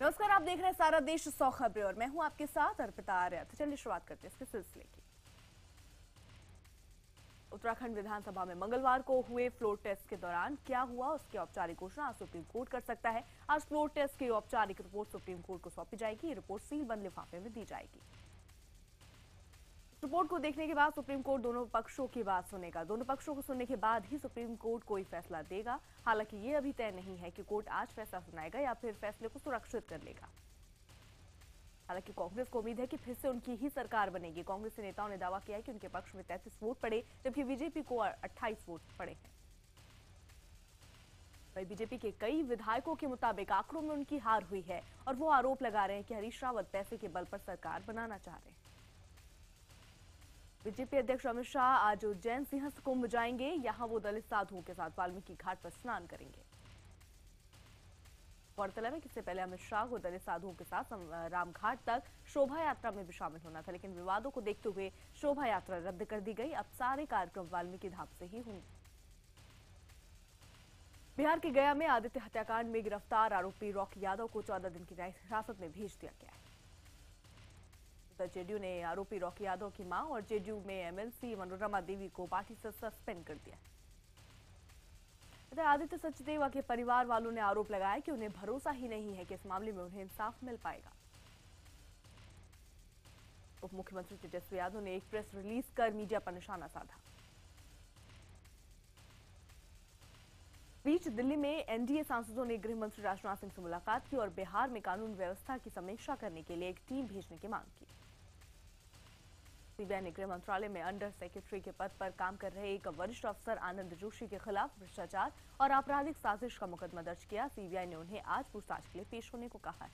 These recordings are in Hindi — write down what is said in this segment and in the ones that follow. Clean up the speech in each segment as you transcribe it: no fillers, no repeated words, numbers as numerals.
नमस्कार, आप देख रहे हैं सारा देश 100 खबरें और मैं हूं आपके साथ अर्पिता आर्य। तो चलिए शुरुआत करते हैं इसके सिलसिले की। उत्तराखंड विधानसभा में मंगलवार को हुए फ्लोर टेस्ट के दौरान क्या हुआ, उसकी औपचारिक घोषणा आज सुप्रीम कोर्ट कर सकता है। आज फ्लोर टेस्ट की औपचारिक रिपोर्ट सुप्रीम कोर्ट को सौंपी जाएगी। ये रिपोर्ट सील बंद लिफाफे में दी जाएगी। रिपोर्ट को देखने के बाद सुप्रीम कोर्ट दोनों पक्षों की बात सुनेगा। दोनों पक्षों को सुनने के बाद ही सुप्रीम कोर्ट कोई फैसला देगा। हालांकि ये अभी तय नहीं है कि कोर्ट आज फैसला सुनाएगा या फिर फैसले को सुरक्षित कर लेगा। हालांकि कांग्रेस को उम्मीद है कि फिर से उनकी ही सरकार बनेगी। कांग्रेस के नेताओं ने दावा किया है कि उनके पक्ष में 33 वोट पड़े, जबकि बीजेपी को 28 वोट पड़े हैं। वहीं बीजेपी के कई विधायकों के मुताबिक आंकड़ों में उनकी हार हुई है और वो आरोप लगा रहे हैं कि हरीश रावत पैसे के बल पर सरकार बनाना चाह रहे हैं। बीजेपी अध्यक्ष अमित शाह आज उज्जैन सिंहस्थ कुंभ जाएंगे। यहां वो दलित साधुओं के साथ वाल्मीकि घाट पर स्नान करेंगे। गौरतलब है कि इससे पहले अमित शाह को दलित साधुओं के साथ रामघाट तक शोभा यात्रा में भी शामिल होना था, लेकिन विवादों को देखते हुए शोभा यात्रा रद्द कर दी गई। अब सारे कार्यक्रम वाल्मीकि धाम से ही होंगे। बिहार के गया में आदित्य हत्याकांड में गिरफ्तार आरोपी रॉकी यादव को 14 दिन की न्यायिक हिरासत में भेज दिया गया है। जेडीयू ने आरोपी रॉकी यादव की मां और जेडीयू में एमएलसी मनोरमा देवी को पार्टी से सस्पेंड कर दिया। आदित्य सचदेवा के परिवार वालों ने आरोप लगाया कि उन्हें भरोसा ही नहीं है कि इस मामले में उन्हें इंसाफ मिल पाएगा। उप मुख्यमंत्री तेजस्वी यादव ने एक प्रेस रिलीज कर मीडिया पर निशाना साधा। बीच दिल्ली में एनडीए सांसदों ने गृह मंत्री राजनाथ सिंह से मुलाकात की और बिहार में कानून व्यवस्था की समीक्षा करने के लिए एक टीम भेजने की मांग की। सीबीआई ने गृह मंत्रालय में अंडर सेक्रेटरी के पद पर काम कर रहे एक वरिष्ठ अफसर आनंद जोशी के खिलाफ भ्रष्टाचार और आपराधिक साजिश का मुकदमा दर्ज किया। सीबीआई ने उन्हें आज पूछताछ के लिए पेश होने को कहा है।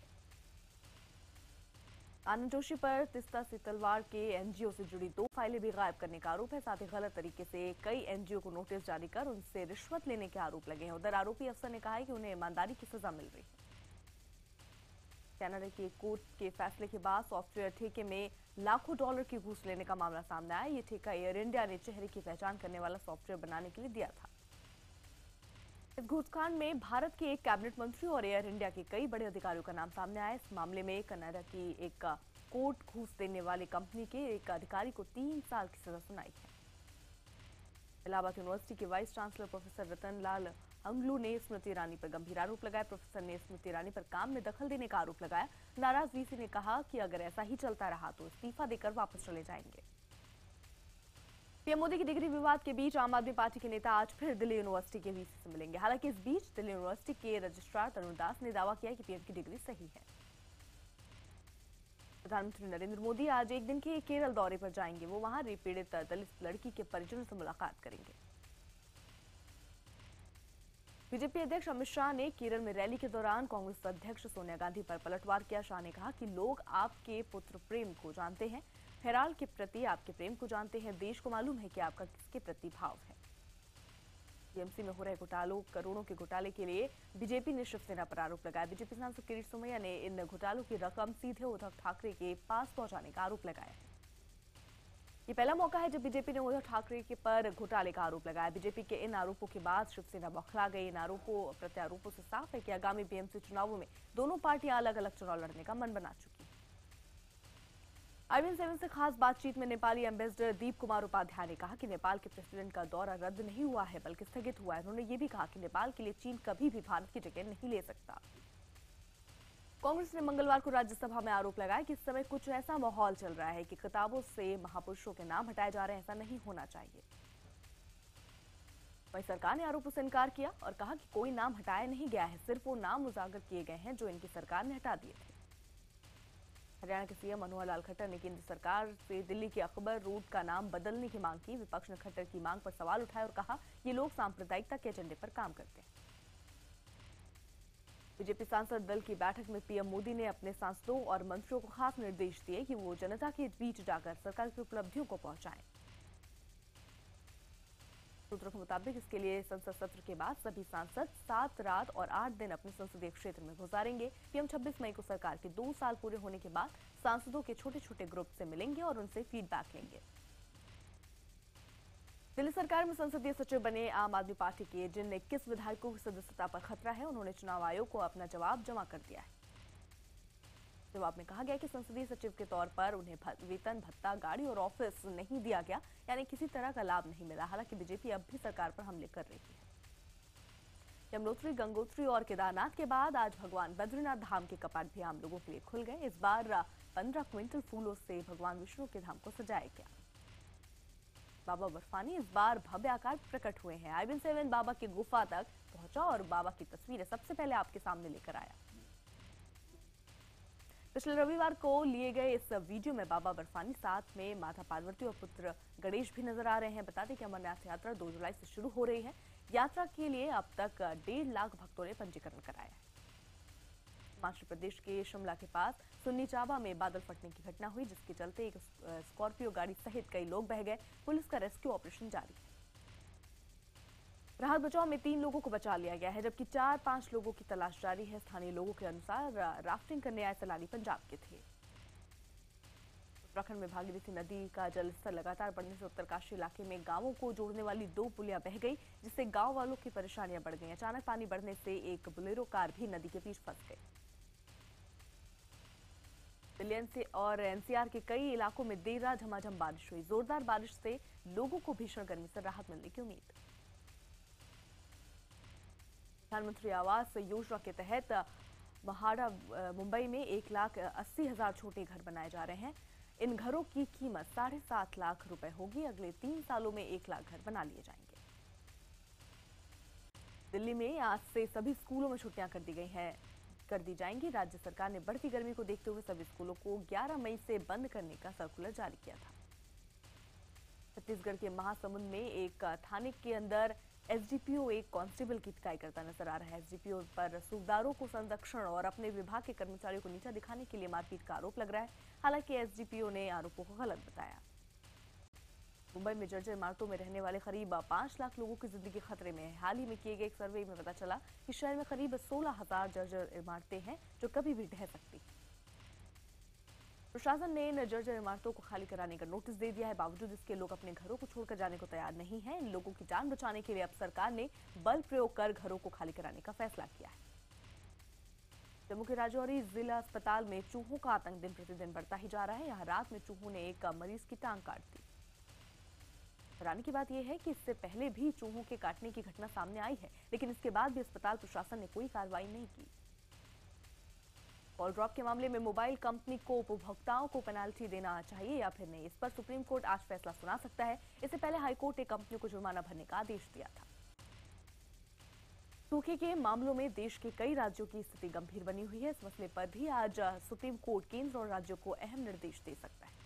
आनंद जोशी पर तिस्ता सीतलवाड़ के एनजीओ से जुड़ी 2 फाइलें भी गायब करने का आरोप है। साथ ही गलत तरीके से कई एनजीओ को नोटिस जारी कर उनसे रिश्वत लेने के आरोप लगे हैं। उधर आरोपी अफसर ने कहा है कि उन्हें ईमानदारी की सजा मिल रही है। कनाडा की एक कोर्ट के फैसले के बाद सॉफ्टवेयर ठेके में लाखों डॉलर की घूस लेने का मामला सामने आया। ये ठेका एयर इंडिया ने चेहरे की पहचान करने वाला सॉफ्टवेयर बनाने के लिए दिया था। इस घूसकांड में भारत के एक कैबिनेट मंत्री और एयर इंडिया के कई बड़े अधिकारियों का नाम सामने आया। इस मामले में कनाडा की एक कोर्ट घूस देने वाली कंपनी के एक अधिकारी को 3 साल की सजा सुनाई है। इलाहाबाद यूनिवर्सिटी के वाइस चांसलर प्रोफेसर रतन लाल अंगलू ने स्मृति ईरानी पर गंभीर आरोप लगाया। प्रोफेसर ने स्मृति ईरानी पर काम में दखल देने का आरोप लगाया। नाराज वीसी ने कहा कि अगर ऐसा ही चलता रहा तो इस्तीफा देकर वापस चले जाएंगे। पीएम मोदी की डिग्री विवाद के बीच आम आदमी पार्टी के नेता आज फिर दिल्ली यूनिवर्सिटी के वीसी से मिलेंगे। हालांकि इस बीच दिल्ली यूनिवर्सिटी के रजिस्ट्रार तरुण दास ने दावा किया कि पीएम की डिग्री सही है। प्रधानमंत्री नरेंद्र मोदी आज एक दिन के केरल दौरे पर जाएंगे। वो वहां रेप पीड़ित दलित लड़की के परिजनों से मुलाकात करेंगे। बीजेपी अध्यक्ष अमित शाह ने केरल में रैली के दौरान कांग्रेस अध्यक्ष सोनिया गांधी पर पलटवार किया। शाह ने कहा कि लोग आपके पुत्र प्रेम को जानते हैं, हेराल के प्रति आपके प्रेम को जानते हैं। देश को मालूम है कि आपका किसके प्रति भाव है। टीएमसी में हो रहे घोटालों, करोड़ों के घोटाले के लिए बीजेपी ने शिवसेना पर आरोप लगाया। बीजेपी सांसद किरीट सोमैया ने इन घोटालों की रकम सीधे उद्धव ठाकरे के पास पहुंचाने का आरोप लगाया है। ये पहला मौका है जब बीजेपी ने उद्धव ठाकरे के पर घोटाले का आरोप लगाया। बीजेपी के इन आरोपों के बाद शिवसेना बौखला गई। इन आरोपों प्रत्यारोपों से साफ है कि आगामी बीएमसी चुनावों में दोनों पार्टियां अलग अलग चुनाव लड़ने का मन बना चुकी हैं। IBN7 से खास बातचीत में नेपाली एम्बेसडर दीप कुमार उपाध्याय ने कहा कि नेपाल के प्रेसिडेंट का दौरा रद्द नहीं हुआ है बल्कि स्थगित हुआ है। उन्होंने ये भी कहा कि नेपाल के लिए चीन कभी भी भारत की जगह नहीं ले सकता। कांग्रेस ने मंगलवार को राज्यसभा में आरोप लगाया कि इस समय कुछ ऐसा माहौल चल रहा है कि किताबों से महापुरुषों के नाम हटाए जा रहे हैं। ऐसा नहीं होना चाहिए। वहीं सरकार ने आरोपों से इनकार किया और कहा कि कोई नाम हटाया नहीं गया है, सिर्फ वो नाम उजागर किए गए हैं जो इनकी सरकार ने हटा दिए थे। हरियाणा के सीएम मनोहर लाल खट्टर ने केंद्र सरकार से दिल्ली के अकबर रोड का नाम बदलने की मांग की। विपक्ष ने खट्टर की मांग पर सवाल उठाए और कहा ये लोग सांप्रदायिकता के एजेंडे पर काम करते हैं। बीजेपी सांसद दल की बैठक में पीएम मोदी ने अपने सांसदों और मंत्रियों को खास निर्देश दिए कि वो जनता के बीच जाकर सरकार की उपलब्धियों को पहुंचाएं। सूत्रों के मुताबिक इसके लिए संसद सत्र के बाद सभी सांसद 7 रात और 8 दिन अपने संसदीय क्षेत्र में गुजारेंगे। पीएम 26 मई को सरकार के 2 साल पूरे होने के बाद सांसदों के छोटे छोटे ग्रुप से मिलेंगे और उनसे फीडबैक लेंगे। दिल्ली सरकार में संसदीय सचिव बने आम आदमी पार्टी के जिन 21 विधायकों की सदस्यता पर खतरा है, उन्होंने चुनाव आयोग को अपना जवाब जमा कर दिया है। जवाब में कहा गया कि संसदीय सचिव के तौर पर उन्हें वेतन भत्ता, गाड़ी और ऑफिस नहीं दिया गया, यानी किसी तरह का लाभ नहीं मिला। हालांकि बीजेपी अब भी सरकार पर हमले कर रही है। यमुनोत्री, गंगोत्री और केदारनाथ के बाद आज भगवान बद्रीनाथ धाम के कपाट भी आम लोगों के लिए खुल गए। इस बार 15 क्विंटल फूलों से भगवान विष्णु के धाम को सजाया गया। बाबा बर्फानी इस बार भव्य आकार प्रकट हुए हैं। IBN7 बाबा की गुफा तक पहुंचा और बाबा की तस्वीरें सबसे पहले आपके सामने लेकर आया। पिछले रविवार को लिए गए इस वीडियो में बाबा बर्फानी साथ में माता पार्वती और पुत्र गणेश भी नजर आ रहे हैं। बता दें कि अमरनाथ यात्रा 2 जुलाई से शुरू हो रही है। यात्रा के लिए अब तक 1.5 लाख भक्तों ने पंजीकरण कराया है। हिमाचल प्रदेश के शिमला के पास सुन्नी चाबा में बादल फटने की घटना हुई, जिसके चलते एक स्कॉर्पियो गाड़ी सहित कई लोग बह गए। पुलिस का रेस्क्यू ऑपरेशन जारी है। राहत बचाव में 3 लोगों को बचा लिया गया है, जबकि 4-5 लोगों की तलाश जारी है। स्थानीय लोगों के अनुसार राफ्टिंग करने आए सैलानी पंजाब के थे। उत्तराखंड में भागीरथी नदी का जलस्तर लगातार बढ़ने से उत्तरकाशी इलाके में गांवों को जोड़ने वाली 2 पुलियां बह गई, जिससे गांव वालों की परेशानियां बढ़ गई। अचानक पानी बढ़ने से एक बोलेरो कार भी नदी के बीच फंस गई। दिल्ली और NCR के कई इलाकों में देर रात झमाझम बारिश हुई। जोरदार बारिश से लोगों को भीषण गर्मी से राहत मिलने की उम्मीद। प्रधानमंत्री आवास योजना के तहत महाड़ा मुंबई में 1,80,000 छोटे घर बनाए जा रहे हैं। इन घरों की कीमत 7.5 लाख रुपए होगी। अगले 3 सालों में 1 लाख घर बना लिए जाएंगे। दिल्ली में आज से सभी स्कूलों में छुट्टियां कर दी जाएंगी। राज्य सरकार ने बढ़ती गर्मी को देखते हुए सभी स्कूलों को 11 मई से बंद करने का सर्कुलर जारी किया था। छत्तीसगढ़ के महासमुंद में एक थाने के अंदर SDPO एक कांस्टेबल की पिटाई करता नजर आ रहा है। SDPO पर सूबेदारों को संरक्षण और अपने विभाग के कर्मचारियों को नीचा दिखाने के लिए मारपीट का आरोप लग रहा है। हालांकि SDPO ने आरोपों को गलत बताया। मुंबई में जर्जर इमारतों में रहने वाले करीब 5 लाख लोगों की जिंदगी खतरे में है। हाल ही में किए गए एक सर्वे में पता चला कि शहर में करीब 16,000 जर्जर इमारतें हैं, जो कभी भी ढह सकती हैं। प्रशासन ने इन जर्जर इमारतों को खाली कराने का नोटिस दे दिया है। बावजूद इसके लोग अपने घरों को छोड़कर जाने को तैयार नहीं हैं। इन लोगों की जान बचाने के लिए अब सरकार ने बल प्रयोग कर घरों को खाली कराने का फैसला किया है। जम्मू के राजौरी जिला अस्पताल में चूहों का आतंक दिन प्रतिदिन बढ़ता ही जा रहा है। यहाँ रात में चूहों ने एक मरीज की टांग काट दी। हैरानी की बात यह है कि इससे पहले भी चूहों के काटने की घटना सामने आई है, लेकिन इसके बाद भी अस्पताल प्रशासन ने कोई कार्रवाई नहीं की। कॉल ड्रॉप के मामले में मोबाइल कंपनी को उपभोक्ताओं को पेनाल्टी देना चाहिए या फिर नहीं, इस पर सुप्रीम कोर्ट आज फैसला सुना सकता है। इससे पहले हाईकोर्ट ने कंपनियों को जुर्माना भरने का आदेश दिया था। सूखे के मामलों में देश के कई राज्यों की स्थिति गंभीर बनी हुई है। इस मसले पर भी आज सुप्रीम कोर्ट केंद्र और राज्यों को अहम निर्देश दे सकता है।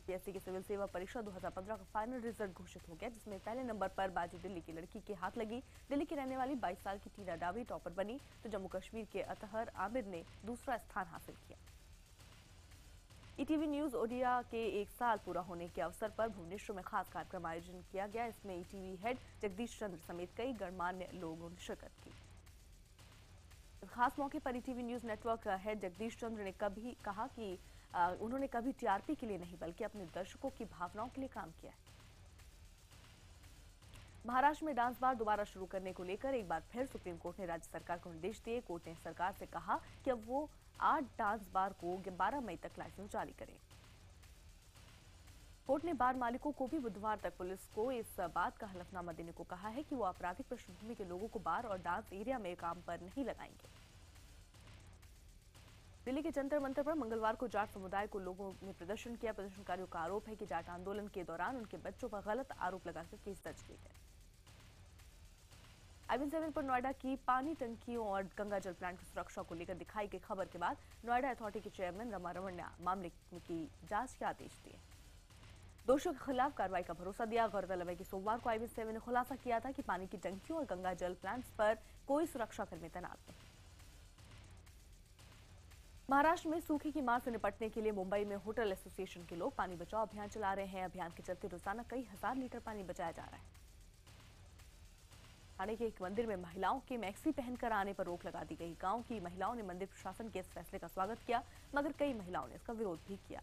यूपीएससी की सिविल सेवा परीक्षा 2015 का फाइनल रिजल्ट घोषित हो गया, जिसमें पहले नंबर पर बाजी दिल्ली की लड़की के हाथ लगी। दिल्ली की रहने वाली 22 साल की टीना डावी टॉपर बनी, तो जम्मू कश्मीर के अतहर आमिर ने दूसरा स्थान हासिल किया। ईटीवी न्यूज ओडिया के 1 साल पूरा होने के अवसर पर भुवनेश्वर में खास कार्यक्रम आयोजन किया गया। इसमें ईटीवी हेड जगदीश चंद्र समेत कई गणमान्य लोगों ने शिरकत की। इस खास मौके पर ETV news network head Jagdish Chandra ने कभी कहा कि उन्होंने कभी टीआरपी के लिए नहीं बल्कि अपने दर्शकों की भावनाओं के लिए काम किया है। महाराष्ट्र में डांस बार दोबारा शुरू करने को लेकर एक बार फिर सुप्रीम कोर्ट ने राज्य सरकार को निर्देश दिए। कोर्ट ने सरकार से कहा कि अब वो 8 डांस बार को 12 मई तक लाइसेंस जारी करें। कोर्ट ने बार मालिकों को भी बुधवार तक पुलिस को इस बात का हलफनामा देने को कहा है कि वो आपराधिक पृष्ठभूमि के लोगों को बार और डांस एरिया में काम पर नहीं लगाएंगे। दिल्ली के जंतर मंतर पर मंगलवार को जाट समुदाय को लोगों ने प्रदर्शन किया। प्रदर्शनकारियों का आरोप है कि जाट आंदोलन के दौरान उनके बच्चों पर गलत आरोप लगाकर केस दर्ज किए गए। IBN7 पर नोएडा की पानी टंकियों और गंगा जल प्लांट की सुरक्षा को लेकर दिखाई गई खबर के बाद नोएडा अथॉरिटी के चेयरमैन रमा रमण ने मामले की जांच के आदेश दिए। दोषियों के खिलाफ कार्रवाई का भरोसा दिया। गौरतलब है कि सोमवार को IBN7 ने खुलासा किया था कि पानी की टंकियों और गंगा जल प्लांट्स पर कोई सुरक्षाकर्मी तैनात नहीं। महाराष्ट्र में सूखे की मार से निपटने के लिए मुंबई में होटल एसोसिएशन के लोग पानी बचाओ अभियान चला रहे हैं। अभियान के चलते रोजाना कई हजार लीटर पानी बचाया जा रहा है। ठाणे के एक मंदिर में महिलाओं के मैक्सी पहनकर आने पर रोक लगा दी गई। गांव की महिलाओं ने मंदिर प्रशासन के इस फैसले का स्वागत किया, मगर कई महिलाओं ने इसका विरोध भी किया।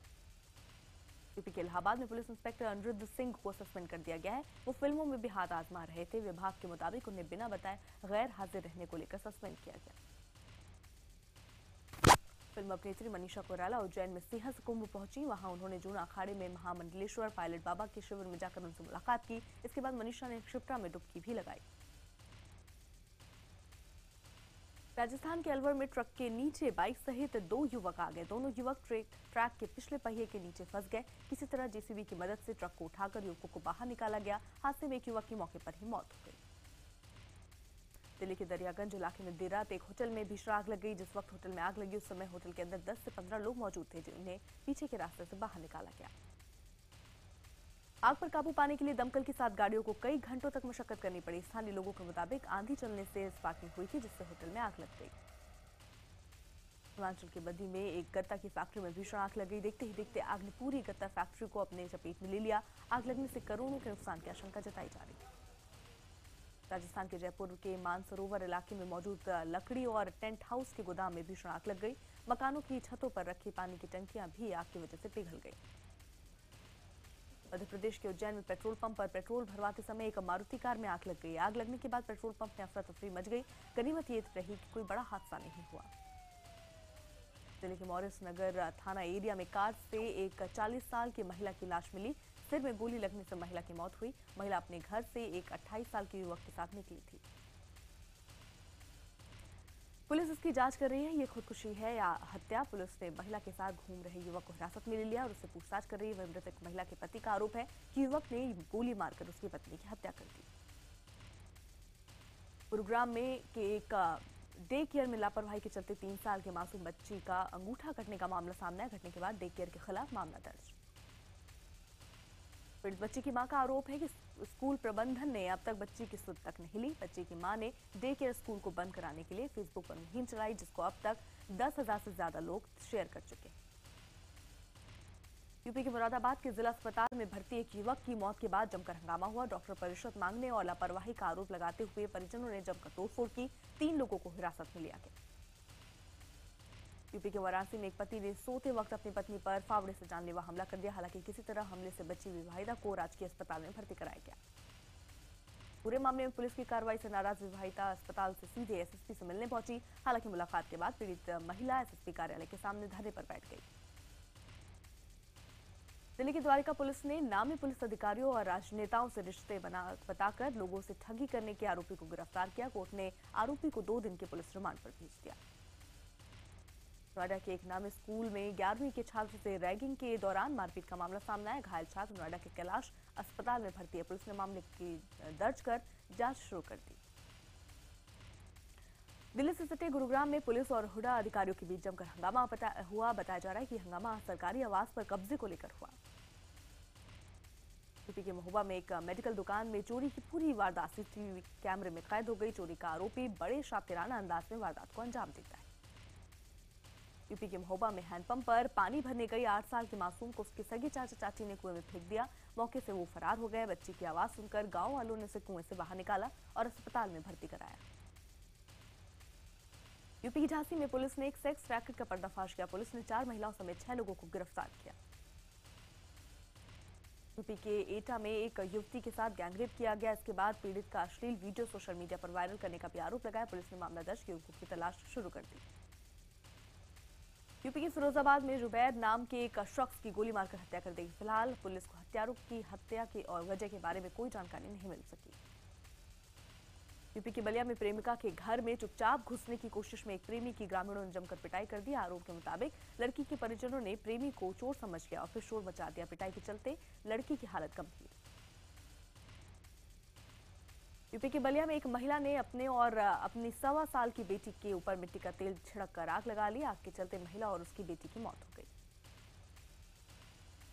यूपी के इलाहाबाद में पुलिस इंस्पेक्टर अनिरुद्ध सिंह को सस्पेंड कर दिया गया है। वो फिल्मों में भी हाथ आजमा रहे थे। विभाग के मुताबिक उन्हें बिना बताए गैर हाजिर रहने को लेकर सस्पेंड किया गया। फिल्म अभिनेत्री मनीषा कोइराला उज्जैन में सिंहस्थ कुंभ पहुंची। वहां उन्होंने जून अखाड़े में महामंडलेश्वर पायलट बाबा के शिविर में जाकर उनसे मुलाकात की। इसके बाद मनीषा ने क्षिप्रा में डुबकी भी लगाई। राजस्थान के अलवर में ट्रक के नीचे बाइक सहित 2 युवक आ गए। दोनों युवक ट्रक के पिछले पहिए के नीचे फंस गए। किसी तरह जेसीबी की मदद से ट्रक को उठाकर युवकों को बाहर निकाला गया। हादसे में एक युवक की मौके पर ही मौत हो गई। दिल्ली के दरियागंज इलाके में देर रात एक होटल में भीषण आग लग गई। जिस वक्त होटल में आग लगी उस समय होटल के अंदर 10 से 15 लोग मौजूद थे, जिन्हें पीछे के रास्ते से बाहर निकाला गया। आग पर काबू पाने के लिए दमकल के साथ गाड़ियों को कई घंटों तक मशक्कत करनी पड़ी। स्थानीय लोगों के मुताबिक आंधी चलने से स्पार्किंग हुई थी, जिससे होटल में आग लग गई। हिमाचल के बद्दी में एक गत्ता की फैक्ट्री में भीषण आग लग गई। देखते ही देखते आग ने पूरी गत्ता फैक्ट्री को अपने चपेट में ले लिया। आग लगने से करोड़ों के नुकसान की आशंका जताई जा रही है। राजस्थान के जयपुर के मानसरोवर इलाके में मौजूद लकड़ी और टेंट हाउस के गोदाम में भीषण आग लग गई। मकानों की छतों पर रखी पानी की टंकियां भी आग की वजह से पिघल गई। मध्य प्रदेश के उज्जैन में पेट्रोल पंप पर पेट्रोल भरवाते समय एक मारुति कार में आग लग गई। आग लगने के बाद पेट्रोल पंप में अफरा तफरी मच गई। गनीमत ये रही कि कोई बड़ा हादसा नहीं हुआ। जिले के मॉरिस नगर थाना एरिया में कार से एक 40 साल की महिला की लाश मिली। सिर में गोली लगने से महिला की मौत हुई। महिला अपने घर से एक 28 साल के युवक के साथ निकली थी। पुलिस इसकी जांच कर रही है, ये खुदकुशी है या हत्या। पुलिस ने महिला के साथ घूम रहे युवक को हिरासत में ले लिया और उससे पूछताछ कर रही है। वहीं मृतक महिला के पति का आरोप है कि युवक ने गोली मारकर उसकी पत्नी की हत्या कर दी। गुरुग्राम में एक डे केयर में लापरवाही के चलते 3 साल के मासूम बच्ची का अंगूठा कटने का मामला सामने आया। घटने के बाद डे केयर के खिलाफ मामला दर्ज। पीड़ित बच्ची की मां का आरोप है कि स्कूल प्रबंधन ने अब तक बच्ची की सुध तक नहीं ली। बच्ची की मां ने डे केयर स्कूल को बंद कराने के लिए फेसबुक पर मुहिम चलाई, जिसको अब तक 10,000 से ज्यादा लोग शेयर कर चुके हैं। यूपी के मुरादाबाद के जिला अस्पताल में भर्ती एक युवक की मौत के बाद जमकर हंगामा हुआ। डॉक्टर पर रिश्वत मांगने और लापरवाही का आरोप लगाते हुए परिजनों ने जमकर तोड़फोड़ की। 3 लोगों को हिरासत में लिया गया। यूपी के वाराणसी में एक पति ने सोते वक्त अपनी पत्नी पर फावड़े से जानलेवा हमला कर दिया। हालांकि किसी तरह हमले से बची विवाहिता को राजकीय अस्पताल में भर्ती कराया गया। पूरे मामले में पुलिस की कार्रवाई से नाराज विवाहिता अस्पताल से सीधे एसएसपी से मिलने पहुंची। हालांकि मुलाकात के बाद पीड़ित महिला एसएसपी कार्यालय के सामने धरने पर बैठ गई। दिल्ली की द्वारिका पुलिस ने नामी पुलिस अधिकारियों और राजनेताओं से रिश्ते बताकर लोगों से ठगी करने के आरोपी को गिरफ्तार किया। कोर्ट ने आरोपी को 2 दिन के पुलिस रिमांड पर भेज दिया। नोएडा के एक नामी स्कूल में 11वीं के छात्र से रैगिंग के दौरान मारपीट का मामला सामने आया। घायल छात्र नोएडा के कैलाश अस्पताल में भर्ती है। पुलिस ने मामले की दर्ज कर जांच शुरू कर दी। दिल्ली से सटे गुरुग्राम में पुलिस और हुडा अधिकारियों के बीच जमकर हंगामा हुआ। बताया जा रहा है कि हंगामा सरकारी आवास पर कब्जे को लेकर हुआ। यूपी के महोबा में एक मेडिकल दुकान में चोरी की पूरी वारदात सीसीटीवी कैमरे में कैद हो गई। चोरी का आरोपी बड़े शातिराना अंदाज में वारदात को अंजाम देता है। यूपी के महोबा में हैंडपंप पर पानी भरने गई 8 साल के मासूम को उसके सगे चाचा चाची ने कुएं में फेंक दिया। मौके से वो फरार हो गए। बच्ची की आवाज सुनकर गांव वालों ने उसे कुएं से बाहर निकाला और अस्पताल में भर्ती कराया। यूपी की झांसी में पुलिस ने एक सेक्स रैकेट का पर्दाफाश किया। पुलिस ने 4 महिलाओं समेत 6 लोगों को गिरफ्तार किया। यूपी के एटा में एक युवती के साथ गैंगरेप किया गया। इसके बाद पीड़ित का अश्लील वीडियो सोशल मीडिया पर वायरल करने का भी आरोप लगाया। पुलिस ने मामला दर्ज कर युवकों की तलाश शुरू कर दी। यूपी के फिरोजाबाद में जुबैर नाम के एक शख्स की गोली मारकर हत्या कर दी। फिलहाल पुलिस को हत्यारों की हत्या की और वजह के बारे में कोई जानकारी नहीं मिल सकी। यूपी के बलिया में प्रेमिका के घर में चुपचाप घुसने की कोशिश में एक प्रेमी की ग्रामीणों ने जमकर पिटाई कर दी। आरोप के मुताबिक लड़की के परिजनों ने प्रेमी को चोर समझ गया और फिर शोर मचा दिया। पिटाई के चलते लड़की की हालत गंभीर। यूपी के बलिया में एक महिला ने अपने और अपनी 1.25 साल की बेटी के ऊपर मिट्टी का तेल छिड़क कर आग लगा ली। आग के चलते महिला और उसकी बेटी की मौत हो गई।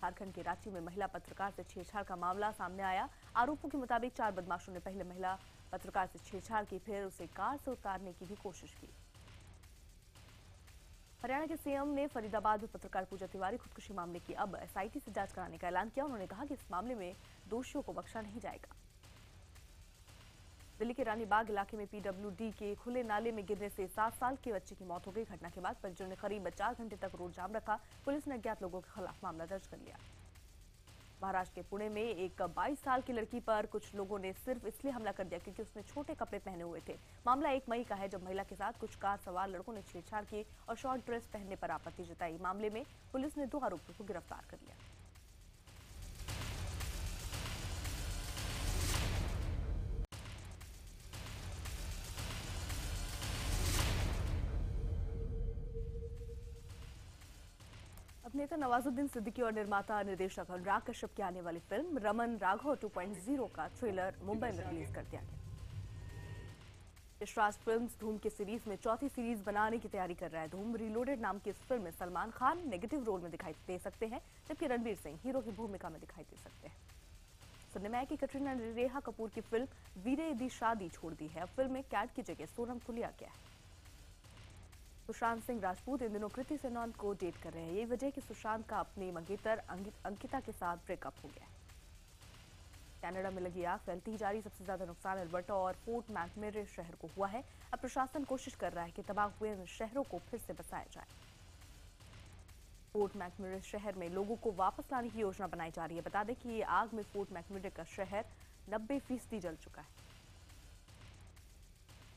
झारखंड के रांची में महिला पत्रकार से छेड़छाड़ का मामला सामने आया। आरोपों के मुताबिक 4 बदमाशों ने पहले महिला पत्रकार से छेड़छाड़ की, फिर उसे कार से उतारने की भी कोशिश की। हरियाणा के सीएम ने फरीदाबाद में पत्रकार पूजा तिवारी खुदकुशी मामले की अब एसआईटी से जांच कराने का ऐलान किया। उन्होंने कहा कि इस मामले में दोषियों को बख्शा नहीं जाएगा। दिल्ली के रानीबाग इलाके में पीडब्ल्यूडी के खुले नाले में गिरने से 7 साल के बच्चे की मौत हो गई। घटना के बाद परिजनों ने करीब 4 घंटे तक रोड जाम रखा। पुलिस ने अज्ञात लोगों के खिलाफ मामला दर्ज कर लिया। महाराष्ट्र के पुणे में एक 22 साल की लड़की पर कुछ लोगों ने सिर्फ इसलिए हमला कर दिया क्योंकि उसने छोटे कपड़े पहने हुए थे। मामला 1 मई का है, जब महिला के साथ कुछ कार सवार लड़कों ने छेड़छाड़ की और शॉर्ट ड्रेस पहनने पर आपत्ति जताई। मामले में पुलिस ने 2 आरोपियों को गिरफ्तार कर लिया। अभिनेता नवाजुद्दीन सिद्दीकी और निर्माता निर्देशक अनुराग कश्यप की आने वाली फिल्म रमन राघव 2.0 का ट्रेलर मुंबई में रिलीज कर दिया गया। यशराज फिल्म्स धूम की सीरीज में चौथी सीरीज बनाने की तैयारी कर रहा है। धूम रीलोडेड नाम की इस फिल्म में सलमान खान नेगेटिव रोल में दिखाई दे सकते हैं, जबकि रणवीर सिंह हीरो की भूमिका में दिखाई दे सकते हैं। सुनने में आया कि कटरीना ने रेहा कपूर की फिल्म वीरे दी शादी छोड़ दी है। अब फिल्म में कैट की जगह सोनम को लिया गया है। सुशांत सिंह राजपूत इन दिनों कृति सेनन को डेट कर रहे हैं। यही वजह कि सुशांत का अपनी मंगेतर अंकिता के साथ ब्रेकअप हो गया है। कनाडा में लगी आग फैलती ही जारी। सबसे ज्यादा नुकसान अल्बर्टा और फोर्ट मैकमर्रे शहर को हुआ है। अब प्रशासन कोशिश कर रहा है कि तबाह हुए इन शहरों को फिर से बसाया जाए। फोर्ट मैकमर्रे शहर में लोगों को वापस लाने की योजना बनाई जा रही है। बता दें कि ये आग में फोर्ट मैकमर्रे का शहर 90% जल चुका है।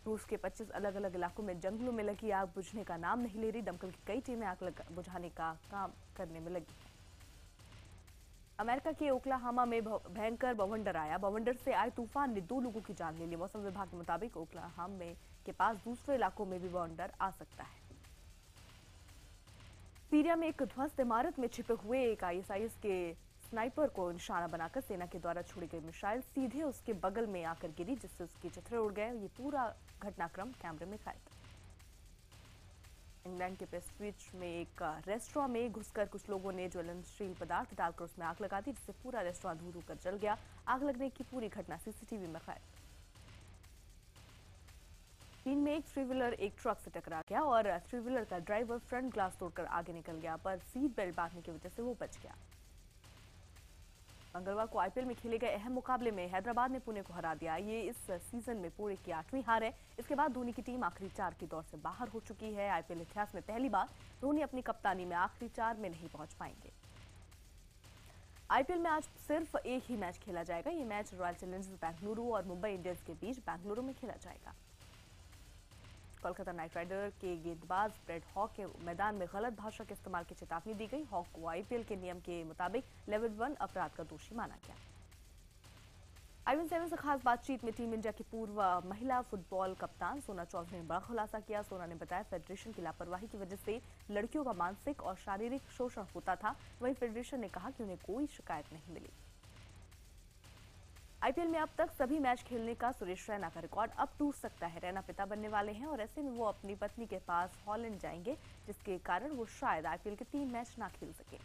रूस के 25 अलग अलग इलाकों में जंगलों में लगी आग बुझने का नाम नहीं ले रही। दमकल की कई टीमें आग बुझाने का काम करने में लगी। अमेरिका के ओक्लाहामा में भयंकर बवंडर आया। बवंडर से आए तूफान ने 2 लोगों की जान ले ली। मौसम विभाग के मुताबिक ओक्लाहामा के पास दूसरे इलाकों में भी बवंडर आ सकता है। सीरिया में एक ध्वस्त इमारत में छिपे हुए एक आईएसआईएस के स्नाइपर को निशाना बनाकर सेना के द्वारा छोड़ी गई मिसाइल सीधे उसके बगल में आकर गिरी, जिससे उसके चिथड़े उड़ गए। ये पूरा घटनाक्रम कैमरे में कैद। इंग्लैंड के प्रेस्टिज में एक रेस्टोरेंट में घुसकर कुछ लोगों ने ज्वलनशील पदार्थ डालकर उसमें आग लगा दी, जिससे पूरा रेस्टोरेंट धू कर जल गया। आग लगने की पूरी घटना सीसीटीवी में कैद। चीन में एक थ्री व्हीलर एक ट्रक से टकरा गया और थ्री व्हीलर का ड्राइवर फ्रंट ग्लास तोड़कर आगे निकल गया, पर सीट बेल्ट बांधने की वजह से वो बच गया। मंगलवार को आईपीएल में खेले गए अहम मुकाबले में हैदराबाद ने पुणे को हरा दिया। ये इस सीजन में पुणे की 8वीं हार है। इसके बाद धोनी की टीम आखिरी 4 की दौड़ से बाहर हो चुकी है। आईपीएल इतिहास में पहली बार धोनी अपनी कप्तानी में आखिरी 4 में नहीं पहुंच पाएंगे। आईपीएल में आज सिर्फ एक ही मैच खेला जाएगा। ये मैच रॉयल चैलेंजर्स बेंगलुरु और मुंबई इंडियंस के बीच बेंगलुरु में खेला जाएगा। कोलकाता नाइट राइडर के गेंदबाज ब्रेड हॉक के मैदान में गलत भाषा के इस्तेमाल की चेतावनी दी गई। हॉक को आईपीएल के नियम के मुताबिक लेवल 1 अपराध का दोषी माना गया। आईपीएल 7 से खास बातचीत में टीम इंडिया की पूर्व महिला फुटबॉल कप्तान सोना चौधरी ने बड़ा खुलासा किया। सोना ने बताया, फेडरेशन की लापरवाही की वजह से लड़कियों का मानसिक और शारीरिक शोषण होता था। वहीं फेडरेशन ने कहा कि उन्हें कोई शिकायत नहीं मिली। आईपीएल में अब तक सभी मैच खेलने का सुरेश रैना का रिकॉर्ड अब टूट सकता है। रैना पिता बनने वाले हैं और ऐसे में वो अपनी पत्नी के पास हॉलैंड जाएंगे, जिसके कारण वो शायद आईपीएल के 3 मैच ना खेल सके।